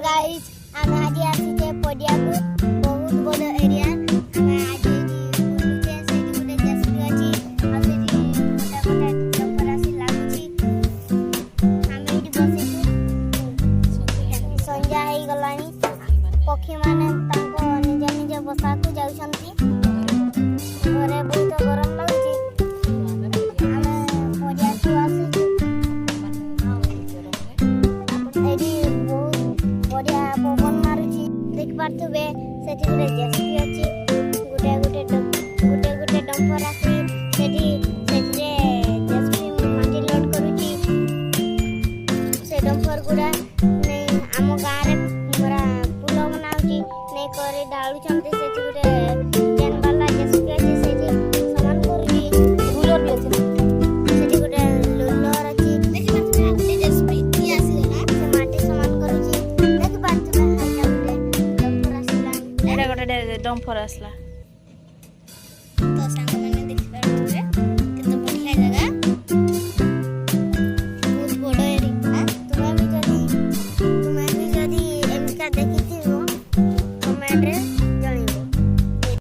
guys आमे आज आसीचे पडिया को बहुत बड़ एरिया आमे आज बुलुचे से गुटे जेसीबी अछि आ से मोटा मोटा डंपर आसी लागुची आमे इडी बसिछु संजा हेई गलानी पक्षी माने तांको निज निज बसा को जाउछंती घरे बहुत गरम लागुची आमे पडिया को आसीछु एडी बढ़िया पवन मारुची देख पारथुबे सेठी गुटे जेसीबी अछि गुटे गुटे डंपर आसी सेठी रे जेसीबी माटी लोड करूची से डंपर गुडा नै आम गाँ रे हमरा पुल बनाउची नै करे डाळू चंते सेठी गुटे जेन वाला जेसीबी अछि सेठी समान करूची बुलर भी अछि सेठी गुटे लोलर अछि देखि पारथुबे गुटे जेसीबी की आसी ना से माटी समान करूची देखि पारथुबे डंपर आसला एटा गोटे डंपर आसला तो संग